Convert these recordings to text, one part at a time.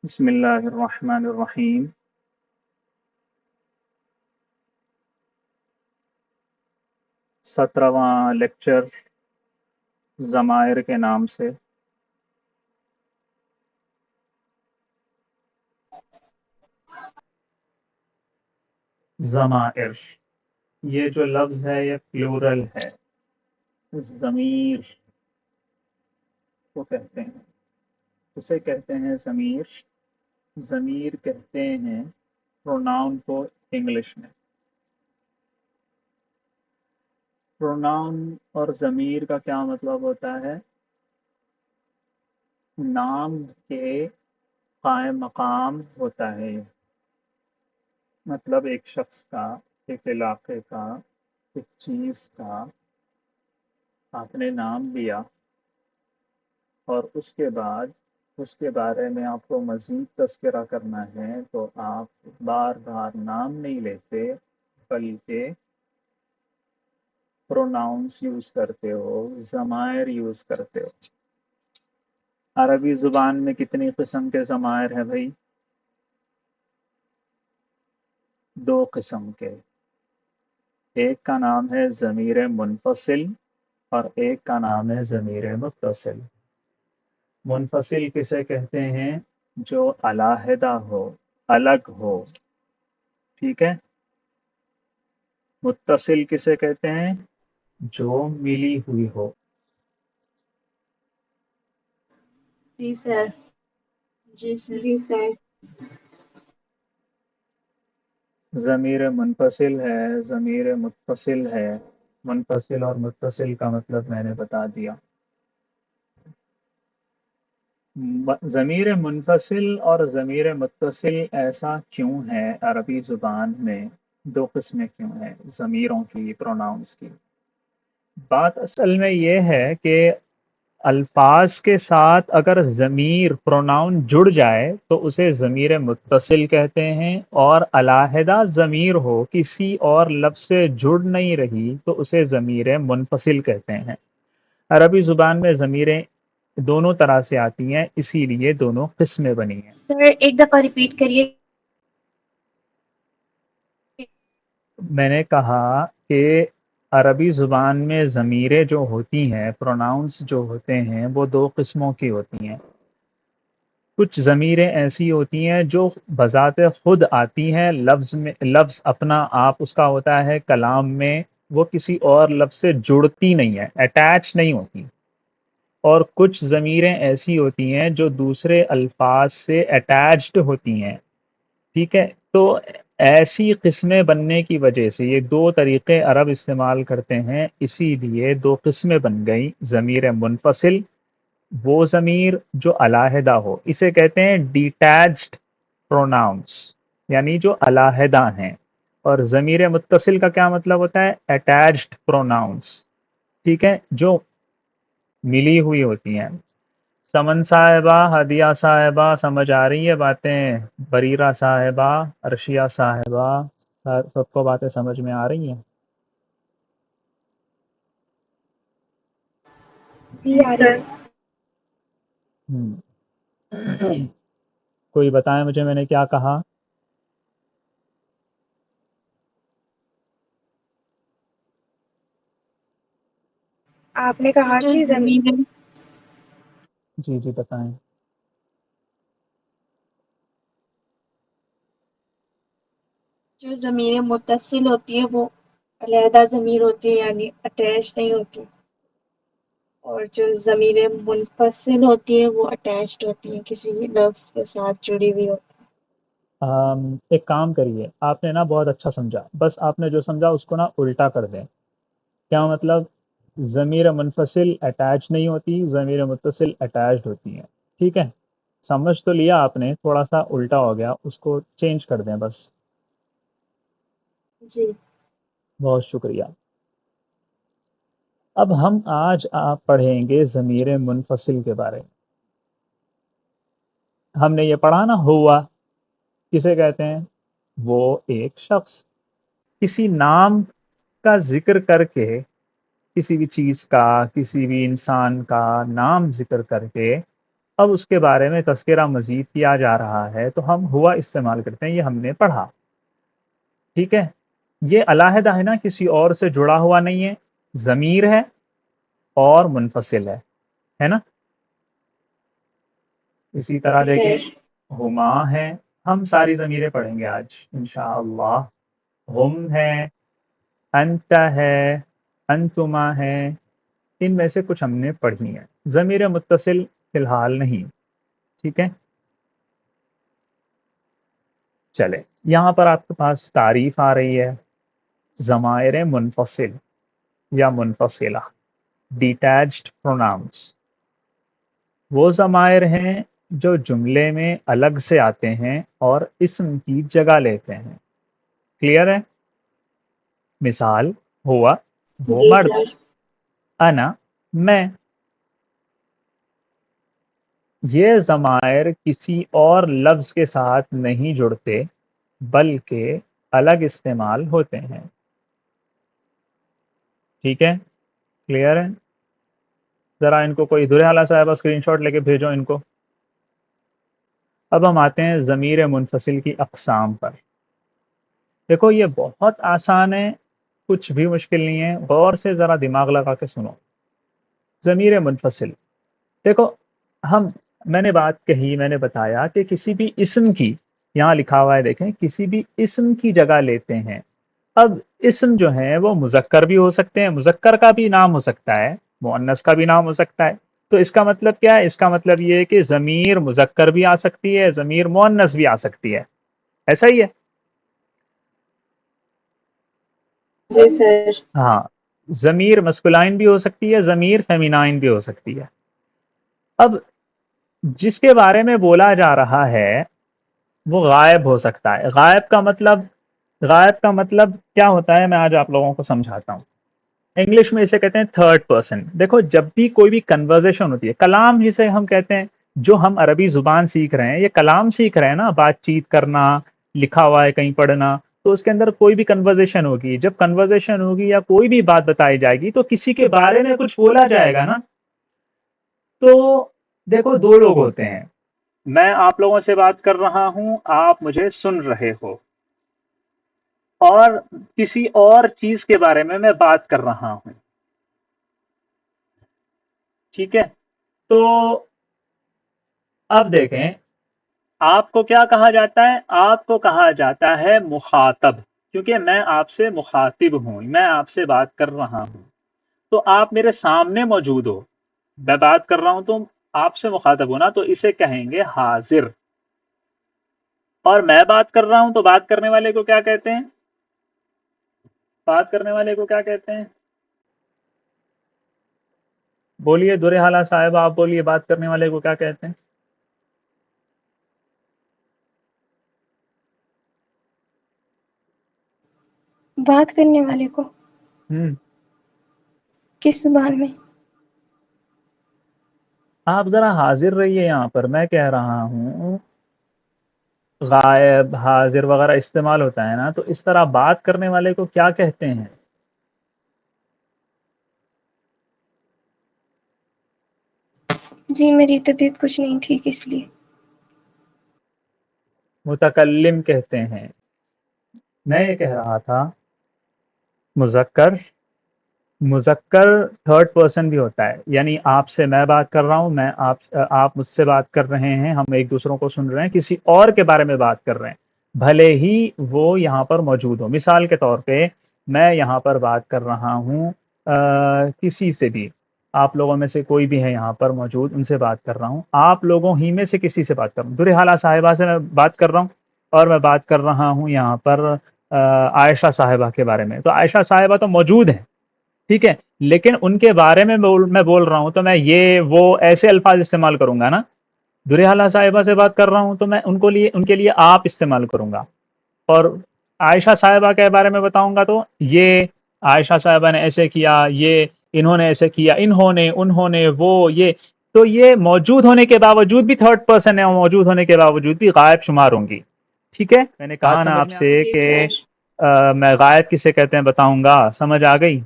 بسم اللہ الرحمن الرحیم۔ 17واں لیکچر ضمائر کے نام سے۔ ضمائر، یہ جو لفظ ہے یہ پلورل ہے۔ ضمیر کو کہتے ہیں، اسے کہتے ہیں ضمیر۔ ضمیر کہتے ہیں پروناؤن کو انگلش میں۔ پروناؤن اور ضمیر کا کیا مطلب ہوتا ہے؟ نام کے قائم مقام ہوتا ہے، مطلب ایک شخص کا، ایک علاقے کا، ایک چیز کا آپ نے نام لیا اور اس کے بعد اس کے بارے میں آپ کو مزید تذکرہ کرنا ہے تو آپ بار بار نام نہیں لیتے بلکہ پروناؤنس یوز کرتے ہو، ضمائر یوز کرتے ہو۔ عربی زبان میں کتنی قسم کے ضمائر ہیں بھائی؟ 2 قسم کے۔ ایک کا نام ہے ضمیر منفصل اور ایک کا نام ہے ضمیر متصل۔ منفصل کسے کہتے ہیں؟ جو علیحدہ ہو، الگ ہو، ٹھیک ہے۔ متصل کسے کہتے ہیں؟ جو ملی ہوئی ہو۔ جی سر۔ جی سر۔ جی سر۔ ضمیر منفصل ہے، ضمیر متصل ہے۔ منفصل اور متصل کا مطلب میں نے بتا دیا۔ ضمیر منفصل اور ضمیر متصل ایسا کیوں ہے عربی زبان میں؟ 2 قسمیں کیوں ہیں ضمیروں کی، پروناؤنس کی؟ بات اصل میں یہ ہے کہ الفاظ کے ساتھ اگر ضمیر پروناؤن جڑ جائے تو اسے ضمیر متصل کہتے ہیں، اور علیحدہ ضمیر ہو، کسی اور لفظ سے جڑ نہیں رہی تو اسے ضمیر منفصل کہتے ہیں۔ عربی زبان میں ضمیریں دونوں طرح سے آتی ہیں، اسی لیے دونوں قسمیں بنی ہیں۔ سر ایک دفعہ ریپیٹ کریے۔ میں نے کہا کہ عربی زبان میں ضمیریں جو ہوتی ہیں، پروناؤنس جو ہوتے ہیں، وہ 2 قسموں کی ہوتی ہیں۔ کچھ ضمیریں ایسی ہوتی ہیں جو بذات خود آتی ہیں، لفظ میں، لفظ اپنا آپ اس کا ہوتا ہے کلام میں، وہ کسی اور لفظ سے جڑتی نہیں ہے، اٹیچ نہیں ہوتی۔ اور کچھ ضمیریں ایسی ہوتی ہیں جو دوسرے الفاظ سے اٹیچڈ ہوتی ہیں، ٹھیک ہے۔ تو ایسی قسمیں بننے کی وجہ سے یہ 2 طریقے عرب استعمال کرتے ہیں، اسی لیے 2 قسمیں بن گئیں۔ ضمیر منفصل، وہ ضمیر جو علیحدہ ہو، اسے کہتے ہیں ڈیٹیچڈ پروناؤنس، یعنی جو علیحدہ ہیں۔ اور ضمیر متصل کا کیا مطلب ہوتا ہے؟ اٹیچڈ پروناؤنس، ٹھیک ہے، جو ملی ہوئی ہوتی ہیں۔ سمن صاحبہ، ہدیہ صاحبہ، سمجھ آ رہی ہے باتیں؟ بریرہ صاحبہ، عرشیہ صاحبہ، سب کو باتیں سمجھ میں آ رہی ہیں؟ جی سر۔ کوئی بتائیں مجھے میں نے کیا کہا؟ آپ نے کہا جو کہ زمین جی جی بتائیں۔ جو ضمیر متصل ہوتی ہے وہ علیحدہ ضمیر ہوتی ہے، یعنی اٹیچ نہیں ہوتی، اور جو ضمیر منفصل ہوتی ہے وہ اٹیچڈ ہوتی ہیں، کسی لفظ کے ساتھ جڑی ہوئی ہوتی ایک کام کریے، آپ نے نا بہت اچھا سمجھا، بس آپ نے جو سمجھا اس کو نا الٹا کر دیں۔ کیا مطلب؟ ضمیر منفصل اٹیچ نہیں ہوتی، ضمیر متصل اٹیچڈ ہوتی ہیں، ٹھیک ہے۔ سمجھ تو لیا آپ نے، تھوڑا سا الٹا ہو گیا، اس کو چینج کر دیں بس۔ جی۔ بہت شکریہ۔ اب ہم آج آپ پڑھیں گے ضمیر منفصل کے بارے میں۔ ہم نے یہ پڑھا نا، ہوا کسے کہتے ہیں؟ وہ ایک شخص کسی نام کا ذکر کر کے، کسی بھی چیز کا، کسی بھی انسان کا نام ذکر کر کے اب اس کے بارے میں تذکرہ مزید کیا جا رہا ہے تو ہم ہوا استعمال کرتے ہیں، یہ ہم نے پڑھا، ٹھیک ہے. یہ علیحدہ ہے نا، کسی اور سے جڑا ہوا نہیں ہے، ضمیر ہے اور منفصل ہے نا. اسی طرح جی دیکھیں سر. ہما ہے، ہم ساری ضمیریں پڑھیں گے آج انشاءاللہ. ہم ہے، انت ہے، انتما ہے، ان میں سے کچھ ہم نے پڑھی ہیں. ضمیر متصل فی الحال نہیں، ٹھیک ہے. چلے یہاں پر آپ کے پاس تعریف آ رہی ہے ضمائر منفصل یا منفصلہ، ڈیٹیچڈ پروناؤنس. وہ ضمائر ہیں جو جملے میں الگ سے آتے ہیں اور اسم کی جگہ لیتے ہیں. کلیئر ہے؟ مثال ہوا، وہ جی مرد، سر. انا میں. یہ ضمائر کسی اور لفظ کے ساتھ نہیں جڑتے بلکہ الگ استعمال ہوتے ہیں. ٹھیک ہے، کلیئر ہے؟ ذرا ان کو کوئی درحالہ صاحبہ اسکرین شاٹ لے کے بھیجو ان کو. اب ہم آتے ہیں ضمیر منفصل کی اقسام پر. دیکھو یہ بہت آسان ہے، کچھ بھی مشکل نہیں ہے، غور سے ذرا دماغ لگا کے سنو. ضمیر منفصل، دیکھو میں نے بات کہی، میں نے بتایا کہ کسی بھی اسم کی، یہاں لکھا ہوا ہے دیکھیں، کسی بھی اسم کی جگہ لیتے ہیں. اب اسم جو ہیں وہ مذکر بھی ہو سکتے ہیں، مذکر کا بھی نام ہو سکتا ہے، مؤنث کا بھی نام ہو سکتا ہے. تو اس کا مطلب کیا ہے؟ اس کا مطلب یہ ہے کہ ضمیر مذکر بھی آ سکتی ہے، ضمیر مؤنث بھی آ سکتی ہے. ایسا ہی ہے؟ جی سر. ہاں، ضمیر مسکولائن بھی ہو سکتی ہے، ضمیر فیمینائن بھی ہو سکتی ہے. اب جس کے بارے میں بولا جا رہا ہے وہ غائب ہو سکتا ہے. غائب کا مطلب کیا ہوتا ہے، میں آج آپ لوگوں کو سمجھاتا ہوں. انگلش میں اسے کہتے ہیں تھرڈ پرسن. دیکھو جب بھی کوئی بھی کنورزیشن ہوتی ہے، کلام جسے ہم کہتے ہیں، جو ہم عربی زبان سیکھ رہے ہیں، یہ کلام سیکھ رہے ہیں نا، بات چیت کرنا، لکھا ہوا ہے کہیں پڑھنا. تو اس کے اندر کوئی بھی کنورزیشن ہوگی، جب کنورزیشن ہوگی یا کوئی بھی بات بتائی جائے گی تو کسی کے بارے میں کچھ بولا جائے گا نا. تو دیکھو دو لوگ ہوتے ہیں، میں آپ لوگوں سے بات کر رہا ہوں، آپ مجھے سن رہے ہو، اور کسی اور چیز کے بارے میں بات کر رہا ہوں. ٹھیک ہے، تو اب دیکھیں آپ کو کیا کہا جاتا ہے؟ آپ کو کہا جاتا ہے مخاطب، کیونکہ میں آپ سے مخاطب ہوں، میں آپ سے بات کر رہا ہوں. تو آپ میرے سامنے موجود ہو، میں بات کر رہا ہوں تو آپ سے مخاطب ہونا، تو اسے کہیں گے حاضر. اور میں بات کر رہا ہوں تو بات کرنے والے کو کیا کہتے ہیں؟ بات کرنے والے کو کیا کہتے ہیں؟ بولیے درے حالہ صاحب، آپ بولیے، بات کرنے والے کو کیا کہتے ہیں؟ بات کرنے والے کو ہوں، کس زبان میں؟ آپ ذرا حاضر رہیے یہاں پر. میں کہہ رہا ہوں غائب، حاضر وغیرہ استعمال ہوتا ہے نا، تو اس طرح بات کرنے والے کو کیا کہتے ہیں؟ جی میری طبیعت کچھ نہیں ٹھیک اس لیے. متکلم کہتے ہیں. میں یہ کہہ رہا تھا مذکر تھرڈ پرسن بھی ہوتا ہے، یعنی آپ سے میں بات کر رہا ہوں، آپ مجھ سے بات کر رہے ہیں، ہم ایک دوسروں کو سن رہے ہیں، کسی اور کے بارے میں بات کر رہے ہیں بھلے ہی وہ یہاں پر موجود ہو. مثال کے طور پہ میں یہاں پر بات کر رہا ہوں کسی سے بھی، آپ لوگوں میں سے کوئی بھی ہے یہاں پر موجود، ان سے بات کر رہا ہوں، آپ لوگوں ہی میں سے کسی سے بات کر رہا ہوں. درے حالہ صاحبہ سے میں بات کر رہا ہوں، اور میں بات کر رہا ہوں یہاں پر عائشہ صاحبہ کے بارے میں. تو عائشہ صاحبہ تو موجود ہیں، ٹھیک ہے، لیکن ان کے بارے میں میں بول رہا ہوں تو میں یہ وہ ایسے الفاظ استعمال کروں گا نا. درے حالہ صاحبہ سے بات کر رہا ہوں تو میں ان کے لیے آپ استعمال کروں گا. اور عائشہ صاحبہ کے بارے میں بتاؤں گا تو یہ عائشہ صاحبہ نے ایسے کیا، یہ انہوں نے ایسے کیا، انہوں نے وہ یہ. تو یہ موجود ہونے کے باوجود بھی تھرڈ پرسن ہے، اور موجود ہونے کے باوجود بھی غائب شمار ہوں گی. ٹھیک ہے، میں نے کہا نا آپ سے جی کہ سر. میں غائب کسے کہتے ہیں بتاؤں گا. سمجھ آ گئی؟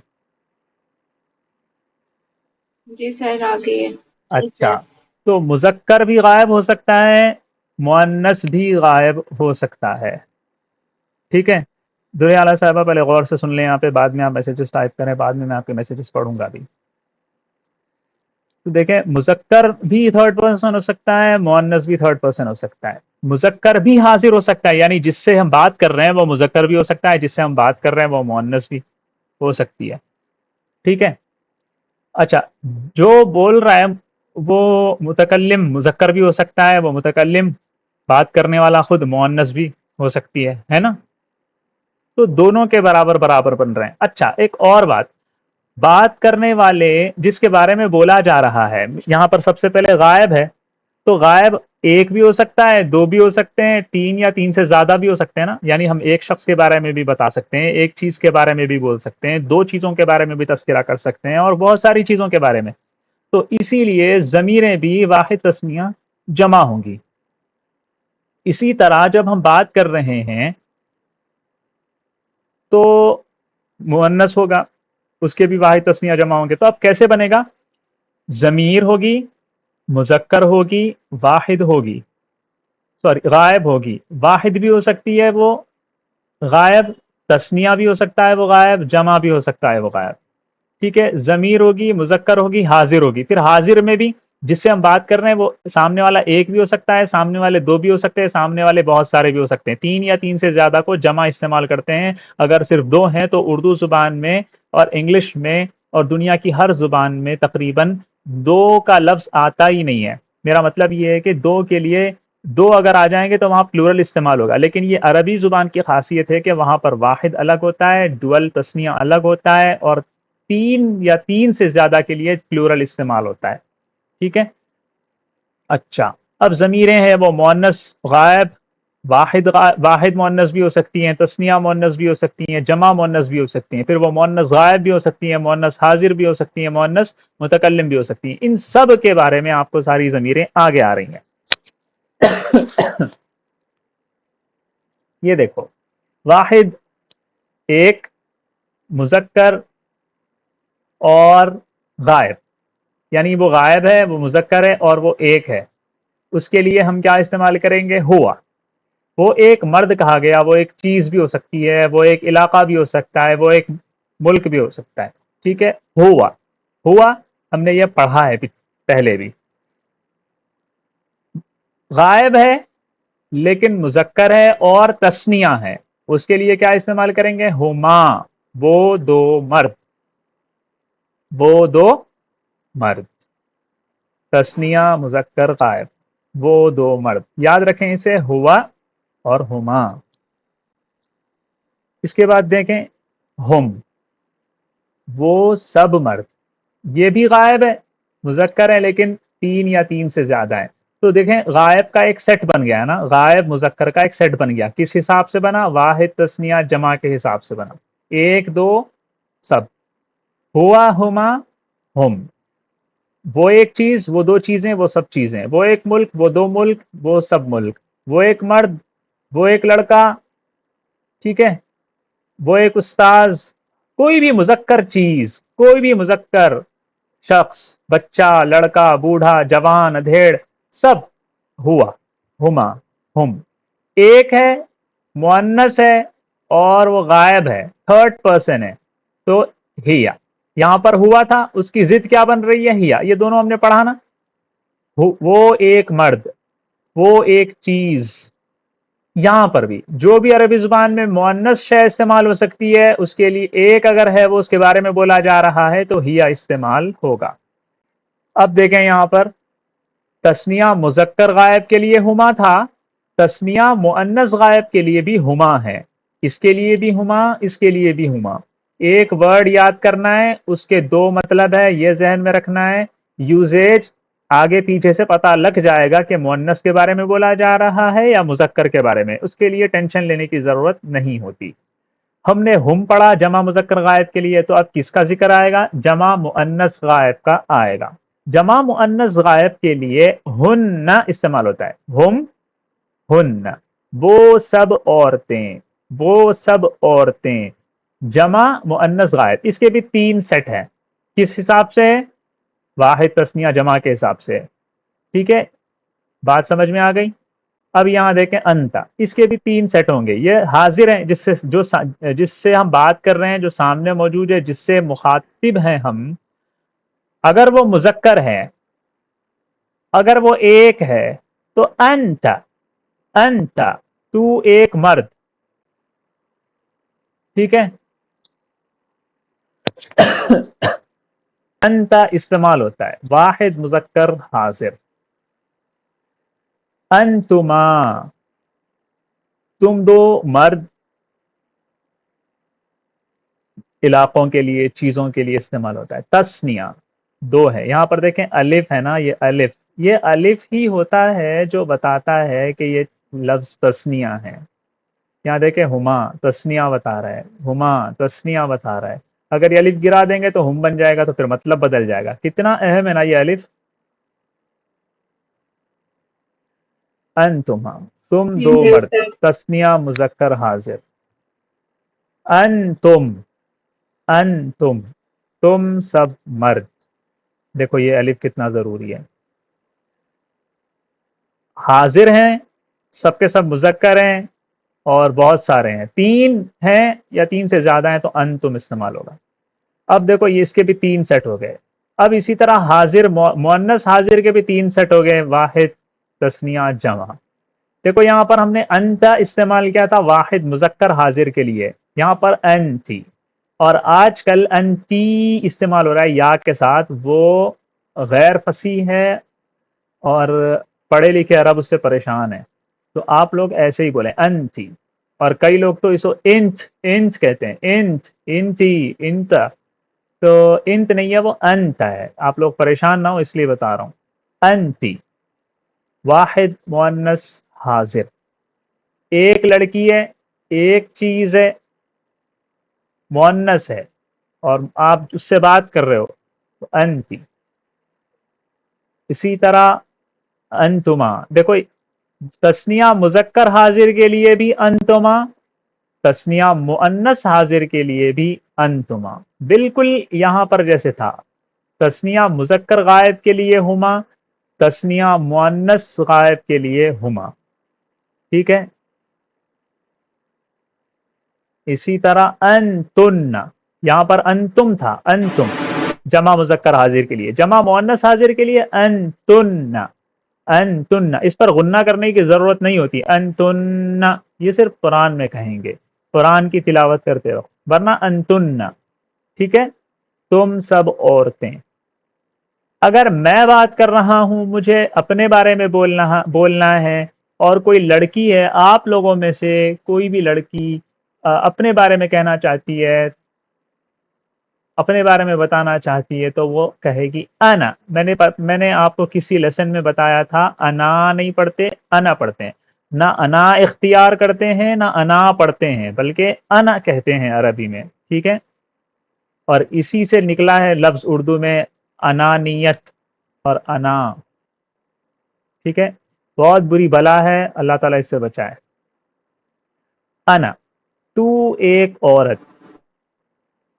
جی سر آ گئی ہے. اچھا، تو مذکر بھی غائب ہو سکتا ہے، مؤنث بھی غائب ہو سکتا ہے. ٹھیک ہے، درے اعلیٰ صاحبہ پہلے غور سے سن لیں یہاں پہ، بعد میں آپ میسیجز ٹائپ کریں، بعد میں آپ کے میسیجز پڑھوں گا بھی. تو دیکھیں مذکر بھی تھرڈ پرسن ہو سکتا ہے، مؤنث بھی تھرڈ پرسن ہو سکتا ہے. مذکر بھی حاضر ہو سکتا ہے، یعنی جس سے ہم بات کر رہے ہیں وہ مذکر بھی ہو سکتا ہے، جس سے ہم بات کر رہے ہیں وہ مؤنث بھی ہو سکتی ہے. ٹھیک ہے. اچھا، جو بول رہا ہے وہ متکلم مذکر بھی ہو سکتا ہے، وہ متکلم بات کرنے والا خود مؤنث بھی ہو سکتی ہے نا. تو دونوں کے برابر برابر بن رہے ہیں. اچھا، ایک اور بات کرنے والے جس کے بارے میں بولا جا رہا ہے یہاں پر سب سے پہلے غائب ہے، تو غائب ایک بھی ہو سکتا ہے، دو بھی ہو سکتے ہیں، تین یا تین سے زیادہ بھی ہو سکتے ہیں نا. یعنی ہم ایک شخص کے بارے میں بھی بتا سکتے ہیں، ایک چیز کے بارے میں بھی بول سکتے ہیں، دو چیزوں کے بارے میں بھی تذکرہ کر سکتے ہیں، اور بہت ساری چیزوں کے بارے میں. تو اسی لیے ضمیریں بھی واحد تثنیہ جمع ہوں گی. اسی طرح جب ہم بات کر رہے ہیں تو مؤنث ہوگا، اس کے بھی واحد تثنیہ جمع ہوں گے. تو اب کیسے بنے گا؟ ضمیر ہوگی، مذکر ہوگی، واحد ہوگی، غائب ہوگی. واحد بھی ہو سکتی ہے وہ غائب، تثنیہ بھی ہو سکتا ہے وہ غائب، جمع بھی ہو سکتا ہے وہ غائب. ٹھیک ہے. ضمیر ہوگی، مذکر ہوگی، حاضر ہوگی. پھر حاضر میں بھی جس سے ہم بات کر رہے ہیں وہ سامنے والا ایک بھی ہو سکتا ہے، سامنے والے دو بھی ہو سکتے ہیں، سامنے والے بہت سارے بھی ہو سکتے ہیں. تین یا تین سے زیادہ کو جمع استعمال کرتے ہیں. اگر صرف دو ہیں تو اردو زبان میں اور انگلش میں اور دنیا کی ہر زبان میں تقریباً دو کا لفظ آتا ہی نہیں ہے. میرا مطلب یہ ہے کہ دو کے لیے دو اگر آ جائیں گے تو وہاں پلورل استعمال ہوگا. لیکن یہ عربی زبان کی خاصیت ہے کہ وہاں پر واحد الگ ہوتا ہے، ڈوئل تثنیہ الگ ہوتا ہے، اور تین یا تین سے زیادہ کے لیے پلورل استعمال ہوتا ہے. ٹھیک ہے. اچھا، اب ضمیریں ہیں وہ مؤنث غائب، واحد مؤنث بھی ہو سکتی ہیں، تثنیہ مؤنث بھی ہو سکتی ہیں، جمع مؤنث بھی ہو سکتی ہیں. پھر وہ مؤنث غائب بھی ہو سکتی ہیں، مؤنث حاضر بھی ہو سکتی ہیں، مؤنث متکلم بھی ہو سکتی ہیں. ان سب کے بارے میں آپ کو ساری ضمیریں آگے آ رہی ہیں. یہ دیکھو، واحد ایک، مذکر اور غائب، یعنی وہ غائب ہے، وہ مذکر ہے اور وہ ایک ہے. اس کے لیے ہم کیا استعمال کریں گے؟ ہوا. وہ ایک مرد کہا گیا، وہ ایک چیز بھی ہو سکتی ہے، وہ ایک علاقہ بھی ہو سکتا ہے، وہ ایک ملک بھی ہو سکتا ہے. ٹھیک ہے. ہوا ہم نے یہ پڑھا ہے پہلے بھی. غائب ہے لیکن مذکر ہے اور تثنیہ ہے، اس کے لیے کیا استعمال کریں گے؟ ہما، وہ دو مرد، وہ دو مرد. تثنیہ مذکر غائب، وہ دو مرد. یاد رکھیں اسے، ہوا اور ہما. اس کے بعد دیکھیں ہم، وہ سب مرد. یہ بھی غائب ہے، مذکر ہے لیکن تین یا تین سے زیادہ ہے. تو دیکھیں غائب کا ایک سیٹ بن گیا ہے نا، غائب مذکر کا ایک سیٹ بن گیا. کس حساب سے بنا؟ واحد تثنیہ جمع کے حساب سے بنا. ایک، دو، سب. ہوا، ہما، ہم. وہ ایک چیز، وہ دو چیزیں، وہ سب چیزیں. وہ ایک ملک، وہ دو ملک، وہ سب ملک. وہ ایک مرد، وہ ایک لڑکا. ٹھیک ہے. وہ ایک استاذ. کوئی بھی مذکر چیز، کوئی بھی مذکر شخص، بچہ، لڑکا، بوڑھا، جوان، ادھیڑ، سب ہوا، ہما، ہم. ایک ہے، مؤنث ہے اور وہ غائب ہے، تھرڈ پرسن ہے، تو ہیا. یہاں پر ہوا تھا، اس کی ضد کیا بن رہی ہے؟ ہیا. یہ دونوں ہم نے پڑھا نا. وہ ایک مرد، وہ ایک چیز. یہاں پر بھی جو بھی عربی زبان میں مؤنث شے استعمال ہو سکتی ہے، اس کے لیے ایک اگر ہے وہ اس کے بارے میں بولا جا رہا ہے تو ہیا استعمال ہوگا. اب دیکھیں یہاں پر تثنیہ مذکر غائب کے لیے ہما تھا، تثنیہ مؤنث غائب کے لیے بھی ہما ہے. اس کے لیے بھی ہما، اس کے لیے بھی ہما. ایک ورڈ یاد کرنا ہے، اس کے دو مطلب ہے، یہ ذہن میں رکھنا ہے. یوزیج آگے پیچھے سے پتہ لگ جائے گا کہ مؤنث کے بارے میں بولا جا رہا ہے یا مذکر کے بارے میں. اس کے لیے ٹینشن لینے کی ضرورت نہیں ہوتی. ہم نے ہم پڑھا جمع مذکر غائب کے لیے، تو اب کس کا ذکر آئے گا؟ جمع مؤنث غائب کا آئے گا. جمع مؤنث غائب کے لیے ہن استعمال ہوتا ہے. ہم، ہن، وہ سب عورتیں، وہ سب عورتیں. جمع مؤنث غائب، اس کے بھی تین سیٹ ہیں. کس حساب سے؟ واحد تثنیہ جمع کے حساب سے. ٹھیک ہے، بات سمجھ میں آ گئی؟ اب یہاں دیکھیں انتا، اس کے بھی 3 سیٹ ہوں گے. یہ حاضر ہیں جس سے ہم بات کر رہے ہیں، جو سامنے موجود ہے، جس سے مخاطب ہیں ہم. اگر وہ مذکر ہے، اگر وہ ایک ہے تو انتا، انتا تو ایک مرد. ٹھیک ہے، انتا استعمال ہوتا ہے، واحد مذکر حاضر. انتما، تم دو مرد، علاقوں کے لیے، چیزوں کے لیے استعمال ہوتا ہے. تسنیہ دو ہے. یہاں پر دیکھیں الف ہے نا، یہ الف ہی ہوتا ہے جو بتاتا ہے کہ یہ لفظ تسنیہ ہے. یہاں دیکھیں ہما تسنیہ بتا رہا ہے، ہما تسنیہ بتا رہا ہے. اگر یہ الف گرا دیں گے تو ہم بن جائے گا، تو پھر مطلب بدل جائے گا. کتنا اہم ہے نا یہ الف. انتما تم جی دو صحیح مرد، صحیح. تسنیہ مذکر حاضر. انتم، انتم تم سب مرد. دیکھو یہ الف کتنا ضروری ہے. حاضر ہیں، سب کے سب مذکر ہیں اور بہت سارے ہیں. 3 ہیں یا 3 سے زیادہ ہیں تو انتم استعمال ہوگا. اب دیکھو یہ اس کے بھی 3 سیٹ ہو گئے. اب اسی طرح حاضر مؤنث حاضر کے بھی 3 سیٹ ہو گئے، واحد تسنیہ جمع. دیکھو یہاں پر ہم نے انتا استعمال کیا تھا واحد مذکر حاضر کے لیے، یہاں پر انتی. اور آج کل انتی استعمال ہو رہا ہے یا کے ساتھ، وہ غیر فصیح ہے اور پڑھے لکھے عرب اس سے پریشان ہیں. تو آپ لوگ ایسے ہی بولیں انتی. اور کئی لوگ تو اس کو انت، انت کہتے ہیں، انت، انتی، انتا. تو انت نہیں ہے، وہ انت ہے. آپ لوگ پریشان نہ ہو اس لیے بتا رہا ہوں. انتی واحد مؤنث حاضر. ایک لڑکی ہے، ایک چیز ہے، مؤنث ہے اور آپ اس سے بات کر رہے ہو تو انتی. اسی طرح انتما، دیکھو تسنیہ مذکر حاضر کے لیے بھی انتما، تسنیہ مؤنث حاضر کے لیے بھی انتما. بالکل یہاں پر جیسے تھا، تسنیہ مذکر غائب کے لیے ہما، تسنیہ مؤنث غائب کے لیے ہما. ٹھیک ہے، اسی طرح انتن، یہاں پر انتم تھا، انتم جمع مذکر حاضر کے لیے. جمع مؤنث حاضر کے لیے انتن، انتن. اس پر غنہ کرنے کی ضرورت نہیں ہوتی. انتن یہ صرف قرآن میں کہیں گے، قرآن کی تلاوت کرتے وقت، ورنہ انتن. ٹھیک ہے، تم سب عورتیں. اگر میں بات کر رہا ہوں، مجھے اپنے بارے میں بولنا ہے، اور کوئی لڑکی ہے، آپ لوگوں میں سے کوئی بھی لڑکی اپنے بارے میں کہنا چاہتی ہے، اپنے بارے میں بتانا چاہتی ہے، تو وہ کہے گی انا. میں نے آپ کو کسی لیسن میں بتایا تھا، انا نہیں پڑھتے، انا پڑھتے ہیں. نہ انا اختیار کرتے ہیں، نہ انا پڑھتے ہیں، بلکہ انا کہتے ہیں عربی میں. ٹھیک ہے، اور اسی سے نکلا ہے لفظ اردو میں انانیت اور انا. ٹھیک ہے، بہت بری بلا ہے، اللہ تعالیٰ اس سے بچائے. انا تو ایک عورت.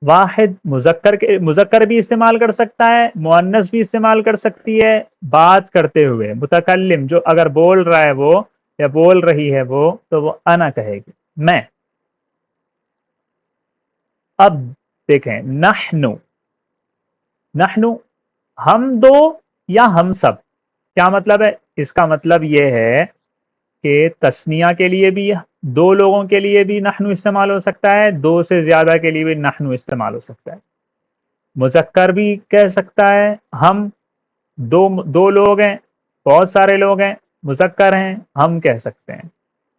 واحد مذکر بھی استعمال کر سکتا ہے، مؤنث بھی استعمال کر سکتی ہے. بات کرتے ہوئے متکلم جو اگر بول رہا ہے وہ یا بول رہی ہے وہ، تو وہ انا کہے گی، میں. اب دیکھیں نحنو، نحنو ہم دو یا ہم سب. کیا مطلب ہے اس کا؟ مطلب یہ ہے کہ تسنیہ کے لیے بھی، 2 لوگوں کے لیے بھی نحنو استعمال ہو سکتا ہے، 2 سے زیادہ کے لیے بھی نحنو استعمال ہو سکتا ہے. مذکر بھی کہہ سکتا ہے ہم، دو لوگ ہیں، بہت سارے لوگ ہیں، مذکر ہیں، ہم کہہ سکتے ہیں.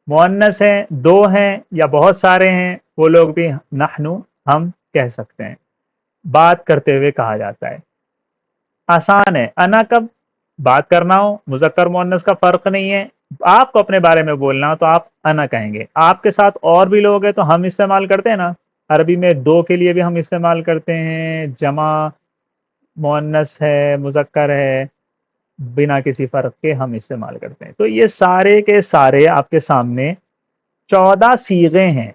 مؤنث ہیں، 2 ہیں یا بہت سارے ہیں، وہ لوگ بھی نحنو ہم کہہ سکتے ہیں. بات کرتے ہوئے کہا جاتا ہے. آسان ہے. انا کب بات کرنا ہو، مذکر مؤنث کا فرق نہیں ہے، آپ کو اپنے بارے میں بولنا ہو تو آپ انا کہیں گے. آپ کے ساتھ اور بھی لوگ ہیں تو ہم استعمال کرتے ہیں نا. عربی میں 2 کے لیے بھی ہم استعمال کرتے ہیں، جمع مؤنث ہے، مذکر ہے، بنا کسی فرق کے ہم استعمال کرتے ہیں. تو یہ سارے کے سارے آپ کے سامنے 14 صیغے ہیں،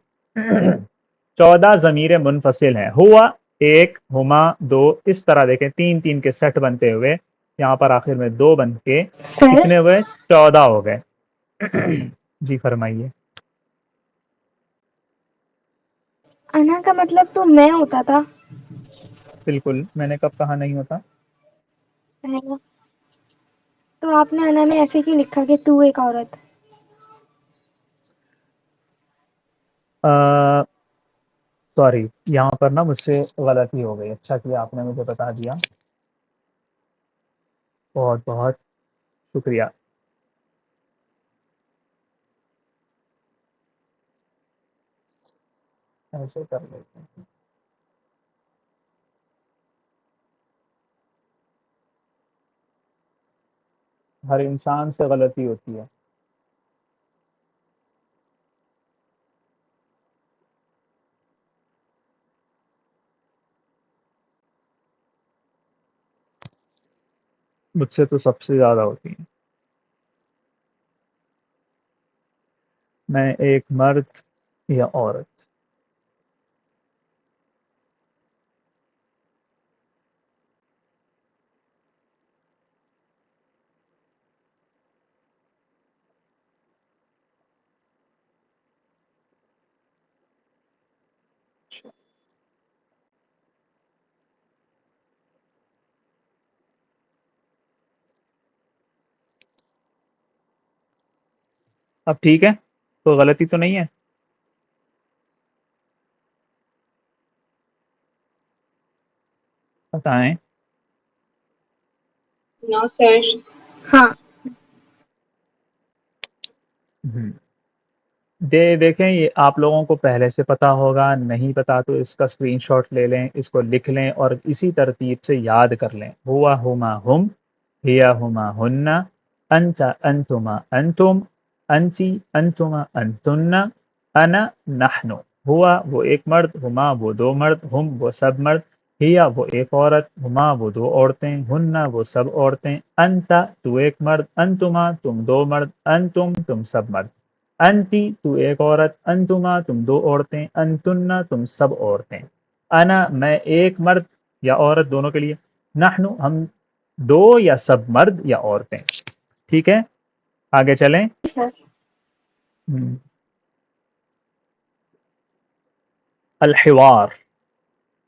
14 ضمیر منفصل ہیں. ہوا 1، ہما 2، اس طرح دیکھیں 3 3 کے سیٹ بنتے ہوئے یہاں پر آخر میں 2 بن کے سر کتنے ہوئے؟ 14 ہو گئے. جی فرمائیے. انا کا مطلب تو میں ہوتا تھا. بالکل، میں نے کب کہا نہیں ہوتا؟ پہلا تو آپ نے انا میں ایسے کیوں لکھا کہ تو ایک عورت؟ سوری، یہاں پر نا مجھ سے غلطی ہو گئی. اچھا کیا آپ نے مجھے بتا دیا، بہت بہت شکریہ. ایسے کر لیتے ہیں. ہر انسان سے غلطی ہوتی ہے. مجھ سے تو سب سے زیادہ ہوتی ہیں. میں ایک مرد یا عورت؟ اب ٹھیک ہے، کوئی غلطی تو نہیں ہے؟ بتائیں. نو سر. ہاں ہم. دیکھیں، یہ آپ لوگوں کو پہلے سے پتا ہوگا، نہیں پتا تو اس کا اسکرین شاٹ لے لیں، اس کو لکھ لیں اور اسی ترتیب سے یاد کر لیں. ہوا ہما ہم، ہیا ہما ہن، انت انتما انتم، انتی انتما انتن، انا نحن. ہوا وہ ایک مرد، ہما وہ 2 مرد، ہم وہ سب مرد، ہیا وہ ایک عورت، ہما وہ 2 عورتیں، ہن وہ سب عورتیں، انت تو ایک مرد، انتما تم 2 مرد، انتم تم سب مرد، انتی تو ایک عورت، انتما تم 2 عورتیں، انتن تم سب عورتیں، انا میں ایک مرد یا عورت دونوں کے لیے، نحن ہم 2 یا سب مرد یا عورتیں. ٹھیک ہے، آگے چلیں. سر. الحوار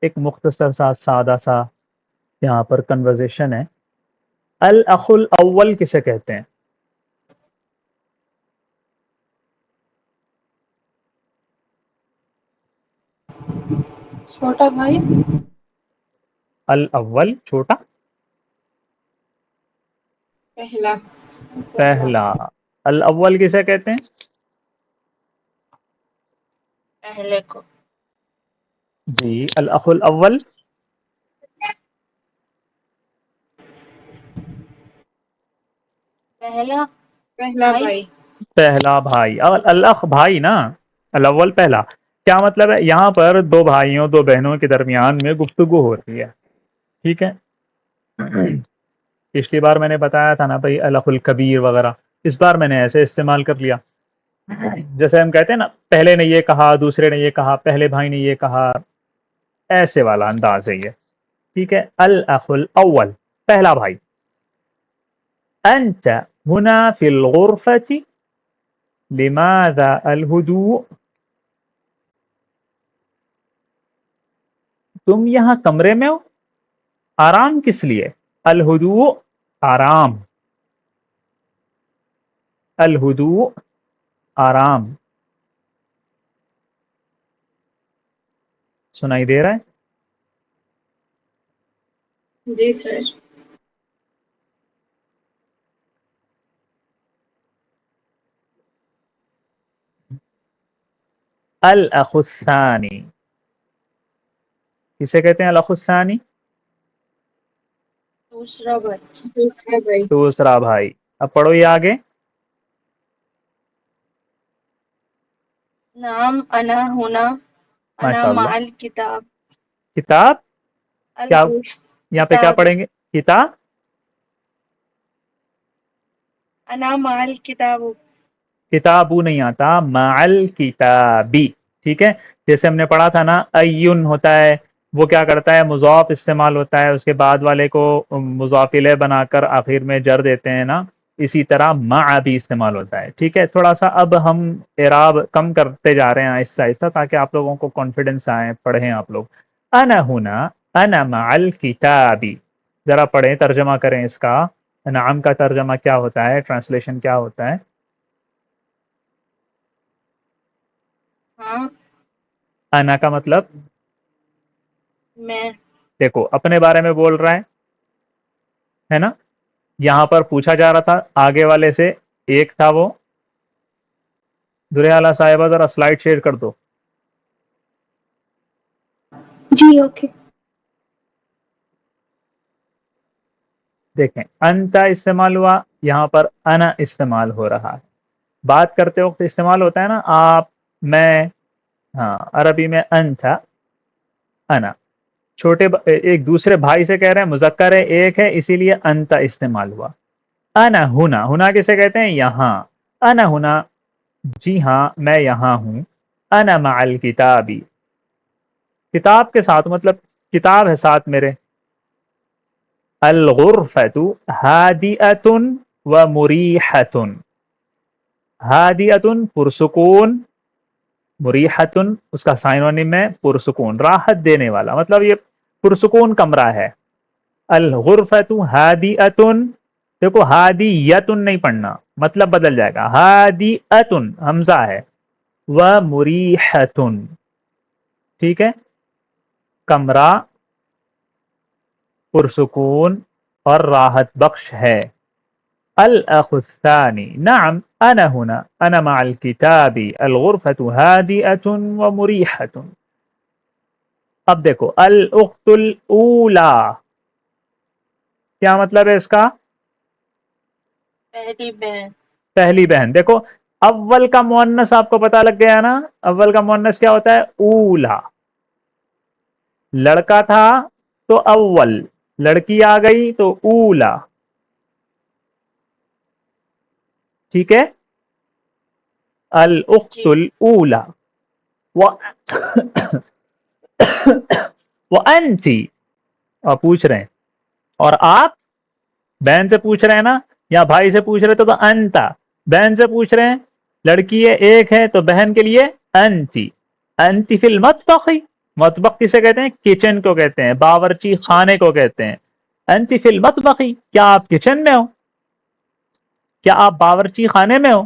ایک مختصر سا سادہ سا یہاں پر کنورزیشن ہے. الاخ الاول کسے کہتے ہیں؟ چھوٹا بھائی. الاول چھوٹا، پہلا. پہلا. الاول کسے کہتے ہیں؟ پہلے کو. جی، الاخ الاول پہلا بھائی. پہلا بھائی. اور الاخ بھائی نا، الاول پہلا. کیا مطلب ہے؟ یہاں پر 2 بھائیوں 2 بہنوں کے درمیان میں گفتگو ہوتی ہے. ٹھیک ہے. پچھلی بار میں نے بتایا تھا نا بھائی الاخ الکبیر وغیرہ، اس بار میں نے ایسے استعمال کر لیا. جیسے ہم کہتے ہیں نا، پہلے نے یہ کہا، دوسرے نے یہ کہا، پہلے بھائی نے یہ کہا، ایسے والا انداز ہے یہ. ٹھیک ہے. الاخ الاول پہلا بھائی. انت هنا في الغرفة، لماذا الهدوء؟ تم یہاں کمرے میں ہو، آرام کس لیے؟ الہدوء آرام، الہدوء آرام. سنائی دے رہا ہے؟ جی سر. الاخ الثانی کسے کہتے ہیں؟ الاخ الثانی دوسرا بھائی. دوسرا بھائی. اب پڑھو یہ آگے. نام انا ہونا، انا ماشاء مع اللہ. الکتاب. کتاب کیا؟ یہاں پہ کیا کتاب. پڑھیں گے؟ کتاب. انا مع الکتاب. کتابو نہیں آتا، مع الکتابی. ٹھیک ہے. جیسے ہم نے پڑھا تھا نا، ایون ہوتا ہے وہ کیا کرتا ہے مضاف استعمال ہوتا ہے، اس کے بعد والے کو مضاف الیہ بنا کر آخر میں جر دیتے ہیں نا، اسی طرح مع بھی استعمال ہوتا ہے. ٹھیک ہے، تھوڑا سا اب ہم اعراب کم کرتے جا رہے ہیں آہستہ آہستہ تاکہ آپ لوگوں کو کانفیڈنس آئے. پڑھیں آپ لوگ. انا ہونا انا مع الکتابی، ذرا پڑھیں ترجمہ کریں اس کا. نعم کا ترجمہ کیا ہوتا ہے، ٹرانسلیشن کیا ہوتا ہے؟ ہاں انا کا مطلب میں. دیکھو اپنے بارے میں بول رہا ہے نا. یہاں پر پوچھا جا رہا تھا آگے والے سے، ایک تھا وہ. دریالہ صاحبہ ذرا سلائڈ شیئر کر دو. جی اوکے. دیکھیں انتا استعمال ہوا، یہاں پر انا استعمال ہو رہا ہے. بات کرتے وقت استعمال ہوتا ہے نا آپ، میں. ہاں عربی میں انتا انا. ایک دوسرے بھائی سے کہہ رہے ہیں، مذکر ہے ایک ہے، اسی لیے انتا استعمال ہوا. انا ہونا، ہونا کسے کہتے ہیں؟ یہاں. انا ہونا، جی ہاں میں یہاں ہوں. انا مع الکتابی، کتاب کے ساتھ مطلب کتاب ہے ساتھ میرے. الغرفۃ ہادئۃ و مریحۃ. ہادئۃ پرسکون، مریحۃ اس کا سائنونیم ہے پرسکون، راحت دینے والا، مطلب یہ پرسکون کمرہ ہے. الغرفۃ ہادئۃ، دیکھو ہادیۃ نہیں پڑھنا، مطلب بدل جائے گا. ہادئۃ حمزہ ہے، و مریحۃ. ٹھیک ہے، کمرہ پرسکون اور راحت بخش ہے. الاخ الثانی نعم انا هنا انا مع الكتاب الغرفة هادئة ومريحة. اب دیکھو الاخت الاولى کیا مطلب ہے اس کا؟ پہلی بہن. پہلی بہن. دیکھو اول کا مؤنث آپ کو پتا لگ گیا نا، اول کا مؤنث کیا ہوتا ہے؟ اولا. لڑکا تھا تو اول، لڑکی آ گئی تو اولا. ٹھیک ہے، الاخت جی الاولى وانتی، اور پوچھ رہے ہیں اور آپ بہن سے پوچھ رہے ہیں نا، یا بھائی سے پوچھ رہے تو انتا. بہن سے پوچھ رہے ہیں، لڑکی ہے ایک ہے تو بہن کے لیے انتی. انتی فی المطبخ، مطبخ کسے کہتے ہیں؟ کچن کو کہتے ہیں، باورچی خانے کو کہتے ہیں. انتی فی المطبخ، کیا آپ کچن میں ہو؟ کیا آپ باورچی خانے میں ہو؟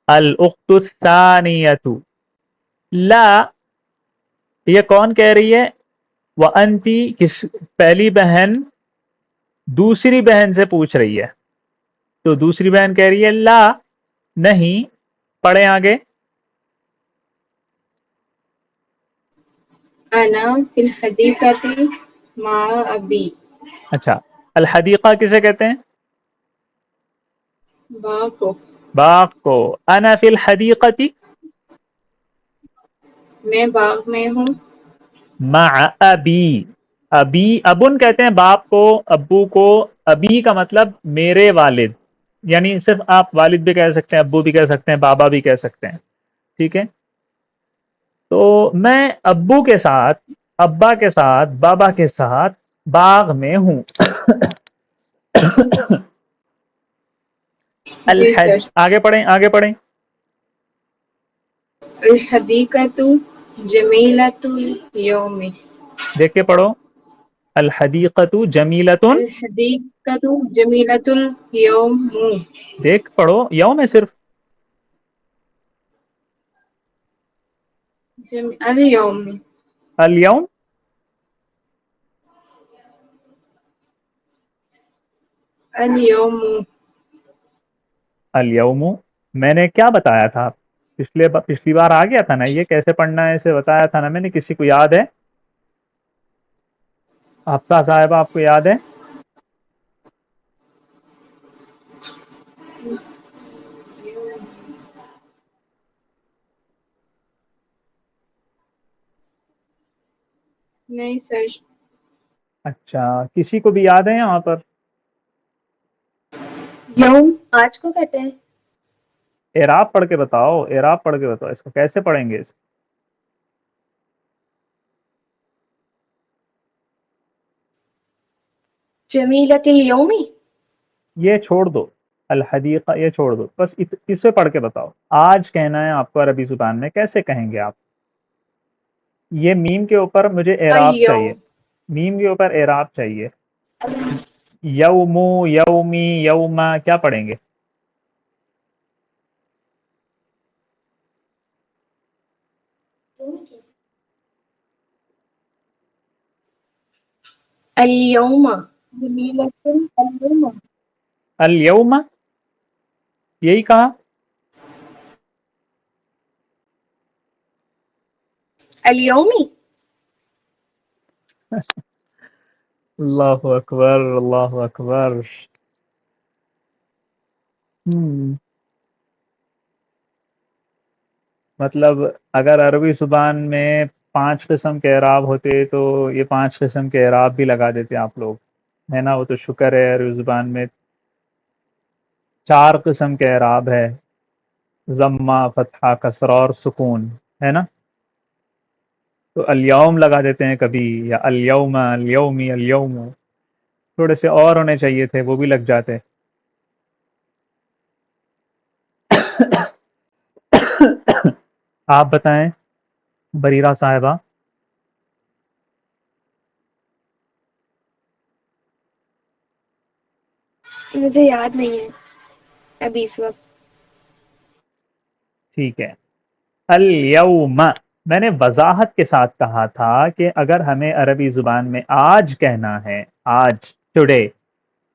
الاخت الثانیۃ، لا، یہ کون کہہ رہی ہے؟ وانتی، کس پہلی بہن دوسری بہن سے پوچھ رہی ہے، تو دوسری بہن کہہ رہی ہے لا، نہیں. پڑھیں آگے. انا فی الحدیقۃ مع ابی. اچھا، الحدیقہ کسے کہتے ہیں؟ باغ کو. باغ کو. انا فی الحدیقۃ میں باغ میں ہوں. مع ابی. ابی، ابن کہتے ہیں باپ کو، ابو کو. ابی کا مطلب میرے والد، یعنی صرف آپ والد بھی کہہ سکتے ہیں، ابو بھی کہہ سکتے ہیں، بابا بھی کہہ سکتے ہیں. ٹھیک ہے، تو میں ابو کے ساتھ، ابا کے ساتھ، بابا کے ساتھ باغ میں ہوں. جی سر. آگے پڑھیں آگے پڑھیں. الحدیقۃ جمیلۃ الیوم. دیکھ کے پڑھو. الحدیقۃ جمیلۃ، الحدیقۃ جمیلۃ الیوم. دیکھ پڑھو، یوم ہے صرف. الیوم. الیوم، الیوم. الیوم. میں نے کیا بتایا تھا؟ پچھلی بار آ گیا تھا نا، یہ کیسے پڑھنا ہے اسے بتایا تھا نا میں نے. کسی کو یاد ہے؟ حفصہ صاحبہ آپ کو یاد ہے؟ نہیں سر. اچھا، کسی کو بھی یاد ہے یہاں پر؟ یوم آج کو کہتے ہیں. اعراب پڑھ کے بتاؤ، اعراب پڑھ کے بتاؤ، اس کو کیسے پڑھیں گے؟ جمیلۃ اليومی. یہ چھوڑ دو، الحدیقہ یہ چھوڑ دو، بس اس پہ پڑھ کے بتاؤ آج کہنا ہے آپ کو عربی زبان میں، کیسے کہیں گے آپ؟ یہ میم کے اوپر مجھے اعراب چاہیے، اليوم. میم کے اوپر اعراب چاہیے. یومو، یومی، یوما، کیا پڑھیں گے؟ اليوم. جمیلۃ اليوم. الیوم، یہی کہا. اليومی. اللہ اکبر، اللہ اکبر. مطلب اگر عربی زبان میں 5 قسم کے اعراب ہوتے تو یہ 5 قسم کے اعراب بھی لگا دیتے آپ لوگ، ہے نا؟ وہ تو شکر ہے عربی زبان میں 4 قسم کے اعراب ہے، ضمہ، فتحہ، کسرہ اور سکون، ہے نا؟ تو الیوم لگا دیتے ہیں کبھی، یا الیوم، الیومی، الیوم. تھوڑے سے اور ہونے چاہیے تھے، وہ بھی لگ جاتے. آپ بتائیں بریرہ صاحبہ. مجھے یاد نہیں ہے ابھی اس وقت. ٹھیک ہے. الیوم، میں نے وضاحت کے ساتھ کہا تھا کہ اگر ہمیں عربی زبان میں آج کہنا ہے، آج، ٹوڈے،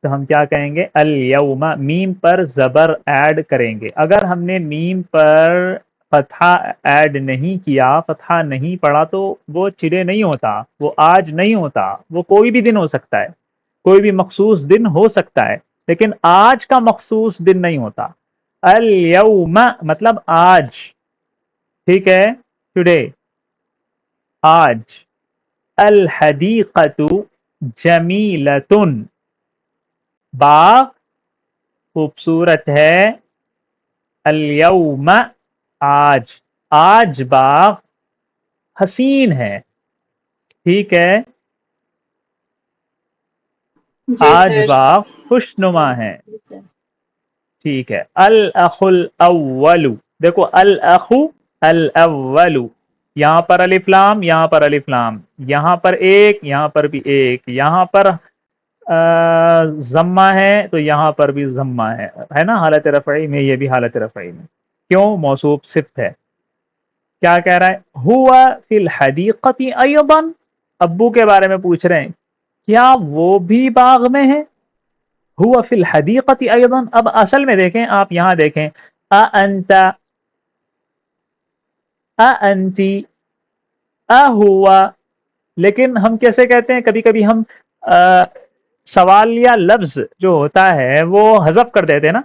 تو ہم کیا کہیں گے؟ الیوم. میم پر زبر ایڈ کریں گے. اگر ہم نے میم پر فتحہ ایڈ نہیں کیا، فتحہ نہیں پڑا، تو وہ چڑے نہیں ہوتا، وہ آج نہیں ہوتا. وہ کوئی بھی دن ہو سکتا ہے، کوئی بھی مخصوص دن ہو سکتا ہے، لیکن آج کا مخصوص دن نہیں ہوتا. الیوم مطلب آج، ٹھیک ہے، ٹوڈے، آج. الحدیقۃ جمیلۃ، باغ خوبصورت ہے. الیوم آج، آج باغ حسین ہے، ٹھیک ہے، جی آج سر. باغ خوش نما ہے، ٹھیک ہے. الاخ الاول، دیکھو الاخ الاول، یہاں پر الف لام، یہاں پر الف لام، یہاں پر ایک، یہاں پر بھی ایک، یہاں پر ضمہ ہے تو یہاں پر بھی ضمہ ہے نا؟ حالت رفعی میں، یہ بھی حالت رفعی میں. کیوں؟ موصوف صفت ہے. کیا کہہ رہا ہے؟ ہوا فی الحدیقۃ ایضا، ابو کے بارے میں پوچھ رہے ہیں، کیا وہ بھی باغ میں ہے؟ ہوا فی الحدیقۃ ایضا. اب اصل میں دیکھیں، آپ یہاں دیکھیں، اانت، اانتی، اہوا. لیکن ہم کیسے کہتے ہیں؟ کبھی کبھی ہم سوال یا لفظ جو ہوتا ہے وہ حذف کر دیتے ہیں نا.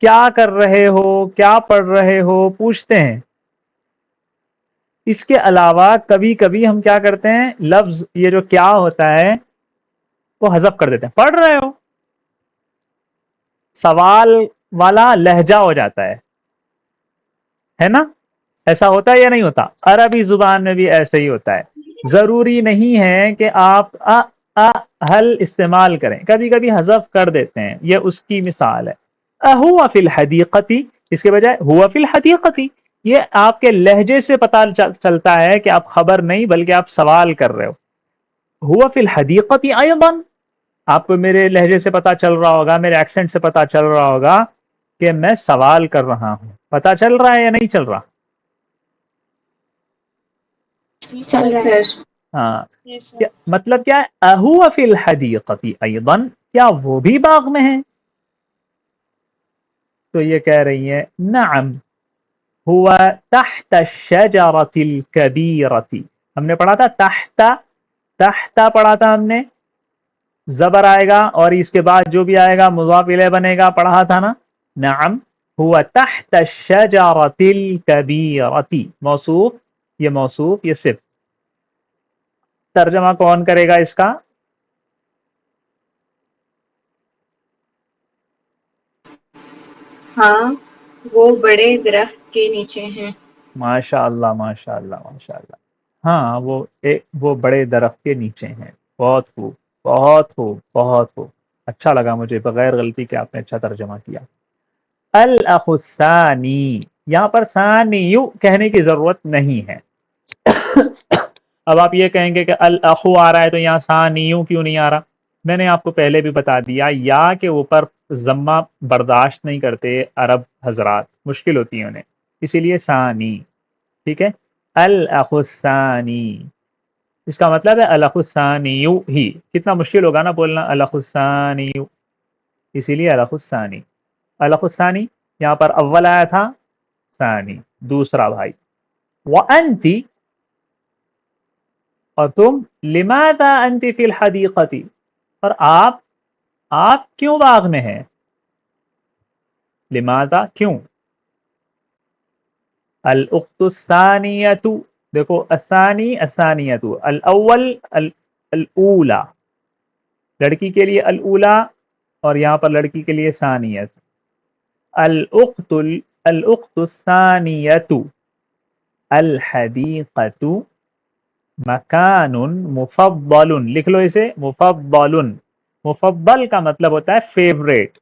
کیا کر رہے ہو، کیا پڑھ رہے ہو، پوچھتے ہیں. اس کے علاوہ کبھی کبھی ہم کیا کرتے ہیں؟ لفظ یہ جو کیا ہوتا ہے وہ حذف کر دیتے ہیں. پڑھ رہے ہو، سوال والا لہجہ ہو جاتا ہے نا؟ ایسا ہوتا ہے یا نہیں ہوتا؟ عربی زبان میں بھی ایسے ہی ہوتا ہے. ضروری نہیں ہے کہ آپ حل استعمال کریں، کبھی کبھی حذف کر دیتے ہیں. یہ اس کی مثال ہے. اہوا فی الحدیقۃ، اس کے بجائے ہوا فی الحدیقۃ. یہ آپ کے لہجے سے پتہ چلتا ہے کہ آپ خبر نہیں بلکہ آپ سوال کر رہے ہو. ہوا فی الحدیقۃ ایضا، آپ کو میرے لہجے سے پتہ چل رہا ہوگا، میرے ایکسنٹ سے پتہ چل رہا ہوگا کہ میں سوال کر رہا ہوں. پتہ چل رہا ہے یا نہیں چل رہا؟ چل رہا ہے. ہاں. مطلب کیا ہے؟ اہوا فی الحدیقۃ ایضا، کیا وہ بھی باغ میں ہیں؟ تو یہ کہہ رہی ہے نعم ہوا تحت الشجرۃ الکبیرۃ. ہم نے پڑھا تھا تحت، تحت پڑھا تھا ہم نے، زبر آئے گا اور اس کے بعد جو بھی آئے گا مضاف الیہ بنے گا، پڑھا تھا نا. نعم ہوا تحت الشجرۃ الکبیرۃ، موصوف، یہ موصوف، یہ صفت. ترجمہ کون کرے گا اس کا؟ ہاں وہ بڑے درخت کے نیچے ہیں. ماشاء اللہ، ماشاء اللہ، ماشاء اللہ. ہاں وہ بڑے درخت کے نیچے ہیں. بہت خوب. بہت خوب بہت خوب، اچھا لگا مجھے، بغیر غلطی کے آپ نے اچھا ترجمہ کیا۔ الاخ الثانی، یہاں پر ثانیو کہنے کی ضرورت نہیں ہے۔ اب آپ یہ کہیں گے کہ الاخو آ رہا ہے تو یہاں ثانیو کیوں نہیں آ رہا؟ میں نے آپ کو پہلے بھی بتا دیا، یا کے اوپر ضمہ برداشت نہیں کرتے عرب حضرات، مشکل ہوتی ہے انہیں، اسی لیے ثانی، ٹھیک ہے۔ الاخ الثانی، اس کا مطلب ہے الاخ الثانیو ہی، کتنا مشکل ہوگا نا بولنا الاخ الثانیو، اسی لیے الاخ الثانی۔ الاخ الثانی یہاں پر اول آیا تھا، ثانی دوسرا بھائی۔ وانتی، اور تم، لماذا انت فی الحدیقۃ، اور آپ کیوں باغ میں ہیں؟ لماذا کیوں؟ الاخت الثانیۃ، دیکھو الثانی الثانیۃ، الاول الاولا، لڑکی کے لیے الاولا، اور یہاں پر لڑکی کے لیے ثانیت۔ الاخت الثانیۃ الحدیقۃ مکان مفضل، لکھ لو اسے، مفضل، مفضل کا مطلب ہوتا ہے فیوریٹ،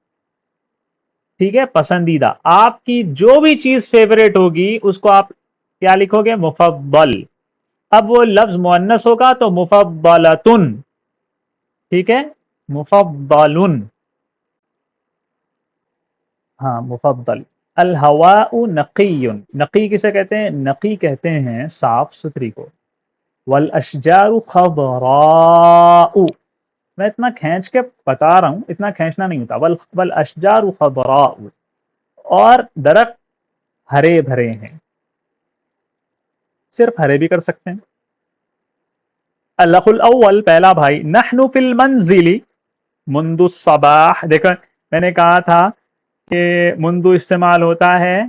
ٹھیک ہے، پسندیدہ، آپ کی جو بھی چیز فیوریٹ ہوگی اس کو آپ کیا لکھو گے؟ مفضل۔ اب وہ لفظ مؤنث ہوگا تو مفضلتن، ٹھیک ہے، مفضل، ہاں مفضل۔ الہواء نقی، نقی کسے کہتے ہیں؟ نقی کہتے ہیں صاف ستھری کو۔ والاشجار خضراء، میں اتنا کھینچ کے بتا رہا ہوں، اتنا کھینچنا نہیں ہوتا۔ والاشجار خضراء، اور درخت ہرے بھرے ہیں، صرف ہرے بھی کر سکتے ہیں۔ الاخ الاول پہلا بھائی، نحن فی المنزل منذ الصباح، دیکھو میں نے کہا تھا کہ منذ استعمال ہوتا ہے،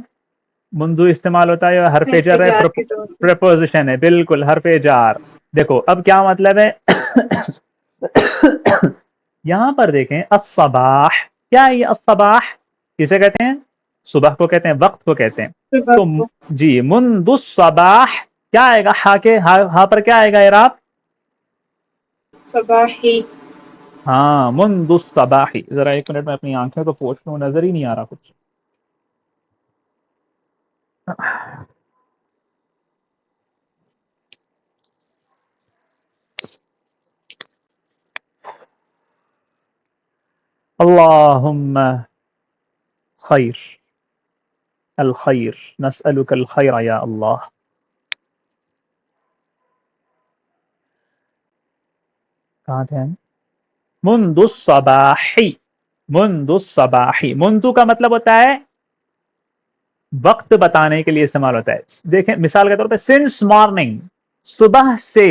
منذ استعمال ہوتا ہے، حرف جر ہے، انتظار کے طور پہ۔ پریپوزیشن ہے، بالکل حرف جار۔ دیکھو اب کیا مطلب ہے؟ یہاں پر دیکھیں الصباح، کیا ہے یہ الصباح؟ کسے کہتے ہیں؟ صبح کو کہتے ہیں، وقت کو کہتے ہیں۔ صبح تو کو جی منذ الصباح کیا آئے گا؟ ہا پر کیا آئے گا اعراب؟ صباحی۔ ہاں منذ الصباح، ذرا ایک منٹ میں اپنی آنکھیں تو پوچھ لوں، نظر ہی نہیں آ رہا کچھ۔ اللہم خیر، الخیر، نسألک الخیر یا اللہ۔ کہاں تھے ہم؟ منذ الصباح، منذ الصباح، منذ کا مطلب ہوتا ہے وقت بتانے کے لیے استعمال ہوتا ہے۔ دیکھیں مثال کے طور پہ سنس مارننگ، صبح سے،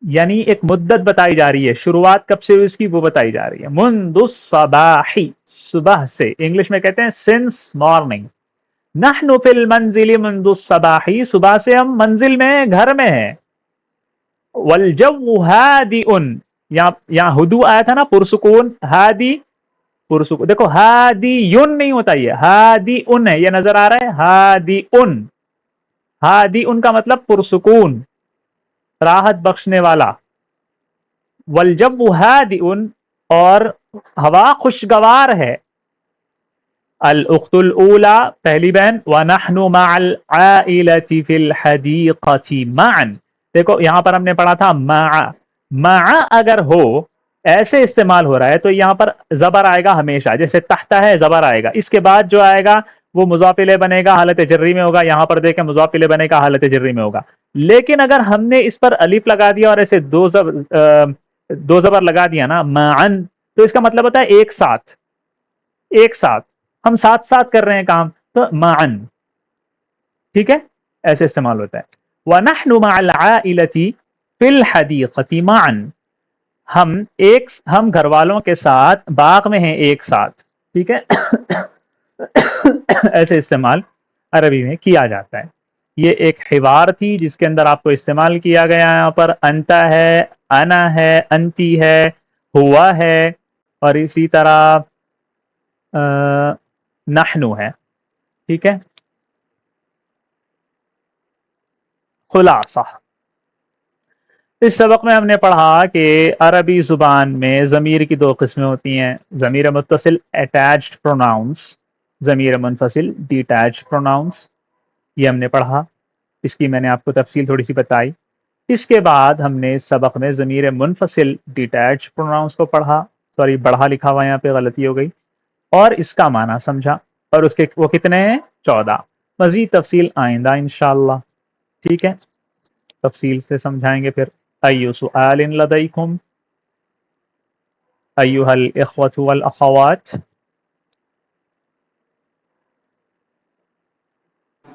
یعنی ایک مدت بتائی جا رہی ہے، شروعات کب سے ہوئی اس کی وہ بتائی جا رہی ہے۔ منذ الصباح، صبح سے، انگلش میں کہتے ہیں سنس مارننگ۔ نحن فی المنزل منذ الصباح، صبح سے ہم منزل میں، گھر میں ہیں۔ والجو ہادئ، یہاں ہدوء آیا تھا نا، پرسکون، ہادی پرسکون، دیکھو ہادئ نہیں ہوتا، یہ ہادئ ہے، یہ نظر آ رہا ہے، ہادئ، ہادئ کا مطلب پرسکون، راحت بخشنے والا۔ والجو ہادئ، اور ہوا خوشگوار ہے۔ الاخت الاولی پہلی بہن، ونحن مع العائلة في الحديقة معا، دیکھو یہاں پر ہم نے پڑھا تھا مع، مع اگر ہو ایسے استعمال ہو رہا ہے تو یہاں پر زبر آئے گا ہمیشہ، جیسے تحت ہے زبر آئے گا، اس کے بعد جو آئے گا وہ مضاف الیہ بنے گا، حالت جری میں ہوگا، یہاں پر دیکھیں مضاف الیہ بنے گا، حالت جری میں ہوگا۔ لیکن اگر ہم نے اس پر الف لگا دیا اور ایسے دو زبر لگا دیا نا، معن، تو اس کا مطلب ہوتا ہے ایک ساتھ، ایک ساتھ، ہم ساتھ ساتھ کر رہے ہیں کام، تو معن، ٹھیک ہے، ایسے استعمال ہوتا ہے۔ وَنَحْنُ مَعَ الْعَائِلَةِ فِي الْحَدِيقَةِ مَعًا، ہم گھر والوں کے ساتھ باغ میں ہیں ایک ساتھ، ٹھیک ہے، ایسے استعمال عربی میں کیا جاتا ہے۔ یہ ایک حوار تھی جس کے اندر آپ کو استعمال کیا گیا، یہاں پر انتا ہے، انا ہے، انتی ہے، ہوا ہے، اور اسی طرح نحنو ہے، ٹھیک ہے۔ خلاصہ، اس سبق میں ہم نے پڑھا کہ عربی زبان میں ضمیر کی دو قسمیں ہوتی ہیں، ضمیر متصل اٹیچڈ پروناؤنس، ضمیر منفصل ڈیٹیچڈ پروناؤنس، یہ ہم نے پڑھا، اس کی میں نے آپ کو تفصیل تھوڑی سی بتائی۔ اس کے بعد ہم نے اس سبق میں ضمیر منفصل ڈیٹیچڈ پروناؤنس کو پڑھا، سوری بڑھا لکھا ہوا یہاں پہ غلطی ہو گئی، اور اس کا معنی سمجھا، اور اس کے وہ کتنے ہیں 14۔ مزید تفصیل آئندہ انشاءاللہ، ٹھیک ہے، تفصیل سے سمجھائیں گے پھر۔ ایو سؤال لدیکم ایھا الاخوۃ والاخوات؟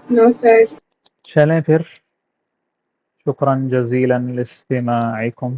نو سر۔ چلیں پھر، شکراً جزیلاً لاستماعکم۔